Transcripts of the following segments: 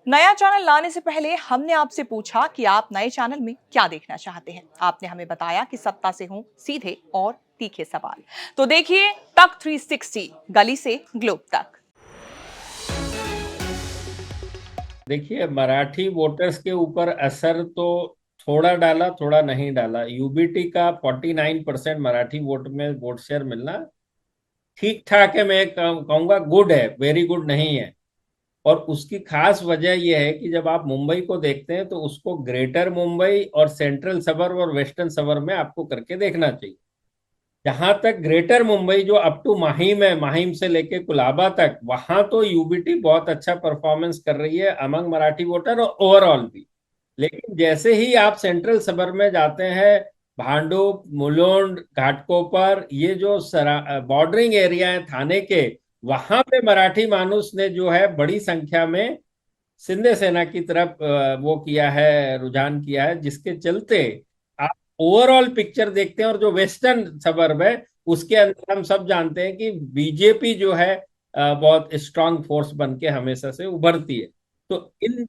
नया चैनल लाने से पहले हमने आपसे पूछा कि आप नए चैनल में क्या देखना चाहते हैं। आपने हमें बताया कि सत्ता से हों सीधे और तीखे सवाल। तो देखिए तक 360, गली से ग्लोब तक। देखिए, मराठी वोटर्स के ऊपर असर तो थोड़ा डाला, थोड़ा नहीं डाला। यूबीटी का 49% मराठी वोट में वोट शेयर मिलना ठीक ठाक है। मैं कहूंगा गुड है, वेरी गुड नहीं है। और उसकी खास वजह यह है कि जब आप मुंबई को देखते हैं तो उसको ग्रेटर मुंबई और सेंट्रल सबर्ब और वेस्टर्न सबर्ब में आपको करके देखना चाहिए। जहां तक ग्रेटर मुंबई जो अप टू माहिम है, माहिम से लेके कुलाबा तक, वहां तो यूबीटी बहुत अच्छा परफॉर्मेंस कर रही है अमंग मराठी वोटर और ओवरऑल भी। लेकिन जैसे ही आप सेंट्रल सबर्ब में जाते हैं, भांडुप, मुलुंड, घाटकोपर, ये जो बॉर्डरिंग एरिया है थाने के, वहां पे मराठी मानुस ने जो है बड़ी संख्या में शिंदे सेना की तरफ वो किया है, रुझान किया है, जिसके चलते आप ओवरऑल पिक्चर देखते हैं। और जो वेस्टर्न सबर्ब है उसके अंदर हम सब जानते हैं कि बीजेपी जो है बहुत स्ट्रांग फोर्स बन के हमेशा से उभरती है। तो in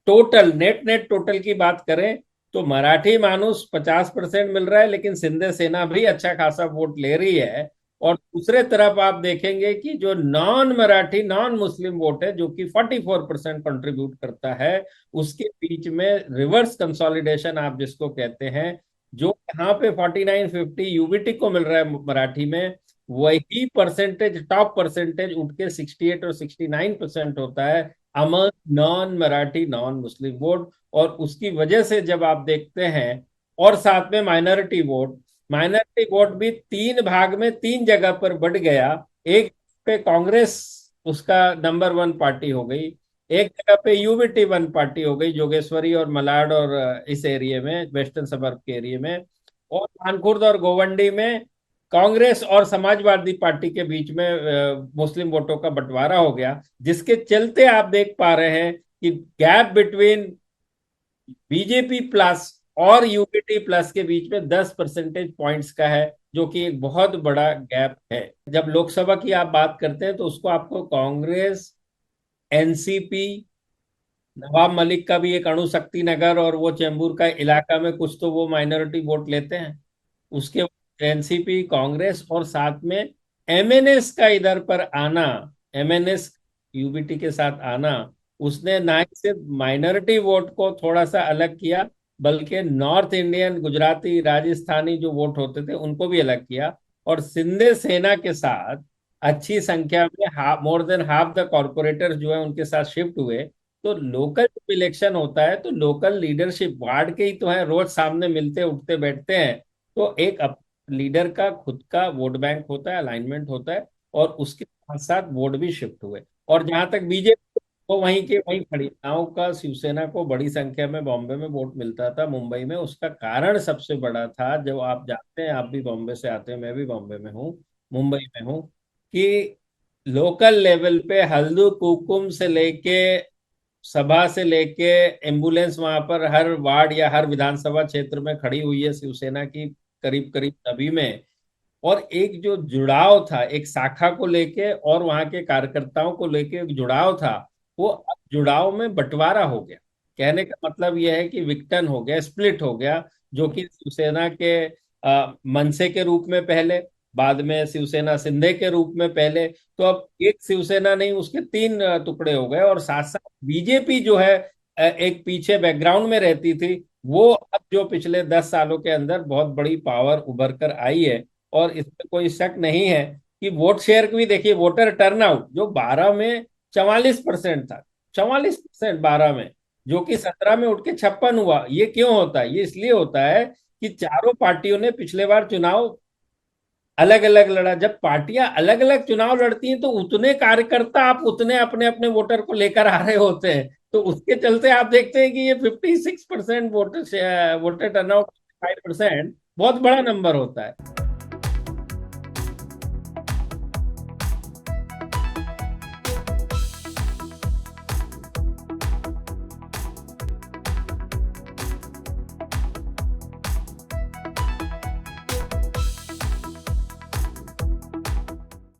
total net net total की बात करें तो मराठी मानुस 50% मिल रहा है, लेकिन शिंदे सेना भी अच्छा खासा वोट ले रही है। और दूसरे तरफ आप देखेंगे कि जो non Marathi non Muslim vote है, जो कि 44% कंट्रीब्यूट करता है, उसके बीच में रिवर्स कंसोलिडेशन आप जिसको कहते हैं, जो यहाँ पे 49-50 यूबीटी को मिल रहा है मराठी में, वही परसेंटेज, टॉप परसेंटेज उठ के 68 और 69% होता है among non Marathi non Muslim vote. और उसकी वजह से जब आप देखते हैं, और साथ में माइनॉरिटी वोट भी तीन भाग में तीन जगह पर बढ़ गया। एक पे कांग्रेस उसका नंबर 1 पार्टी हो गई, एक जगह पे यूबीटी 1 पार्टी हो गई, जोगेश्वरी और मलाड और इस एरिया में, वेस्टर्न सबर्ब के एरिया में। और मानखुर्द और गोवंडी में कांग्रेस और समाजवादी पार्टी के बीच में मुस्लिम वोटों का बंटवारा हो गया, जिसके चलते आप देख पा रहे हैं कि गैप बिटवीन बीजेपी प्लस और यूपीटी प्लस के बीच में 10 परसेंटेज पॉइंट्स का है, जो कि एक बहुत बड़ा गैप है। जब लोकसभा की आप बात करते हैं तो उसको आपको कांग्रेस, एनसीपी, नवाब मलिक का भी एक अणुशक्ति नगर और वो चेंबूर का इलाका में कुछ तो वो माइनॉरिटी वोट लेते हैं, उसके एनसीपी, कांग्रेस और साथ में एमएनएस का इधर पर आना, एमएनएस यूबीटी के साथ आना, उसने ना ही सिर्फ माइनॉरिटी वोट को थोड़ा सा अलग किया, बल्कि नॉर्थ इंडियन, गुजराती, राजस्थानी जो वोट होते थे उनको भी अलग किया। और सिंधे सेना के साथ अच्छी संख्या में more than half the corporator जो है उनके साथ शिफ्ट हुए। तो लोकल इलेक्शन होता है तो लोकल लीडरशिप वार्ड के ही तो है, रोज सामने मिलते उठते बैठते हैं। तो एक लीडर का खुद का वोट बैंक होता है, अलाइनमेंट होता है, और उसके साथ साथ वोट भी शिफ्ट हुए। और जहां तक बीजेपी, वो वहीं के वहीं खड़ी, गांव का शिवसेना को बड़ी संख्या में बॉम्बे में वोट मिलता था, मुंबई में। उसका कारण सबसे बड़ा था, जो आप जानते हैं, आप भी बॉम्बे से आते हैं, मैं भी बॉम्बे में हूँ, मुंबई में हूँ, कि लोकल लेवल पे हल्दू कुकुम से लेके, सभा से लेके, एम्बुलेंस वहां पर हर वार्ड या हर विधानसभा क्षेत्र में खड़ी हुई है शिवसेना की, करीब करीब सभी में। और एक जो जुड़ाव था, एक शाखा को लेके और वहां के कार्यकर्ताओं को लेके एक जुड़ाव था, वो अब जुड़ाव में बंटवारा हो गया। कहने का मतलब यह है कि विघटन हो गया, स्प्लिट हो गया। जो कि शिवसेना के मनसे के रूप में पहले, बाद में शिवसेना शिंदे के रूप में पहले, तो अब एक शिवसेना नहीं, उसके तीन टुकड़े हो गए। और साथ साथ बीजेपी जो है एक पीछे बैकग्राउंड में रहती थी, वो अब जो पिछले 10 सालों के अंदर बहुत बड़ी पावर उभर कर आई है। और इसमें कोई शक नहीं है कि वोट शेयर की भी देखिए, वोटर टर्नआउट जो 12 में 44% था, 44% 12 में, जो कि 17 में उठ के 56 हुआ। ये क्यों होता है? ये इसलिए होता है कि चारों पार्टियों ने पिछले बार चुनाव अलग अलग लड़ा। जब पार्टियां अलग अलग चुनाव लड़ती हैं तो उतने कार्यकर्ता, आप उतने अपने अपने वोटर को लेकर आ रहे होते हैं। तो उसके चलते आप देखते हैं कि ये 56% वोटर वोटर टर्नआउट, 5% बहुत बड़ा नंबर होता है।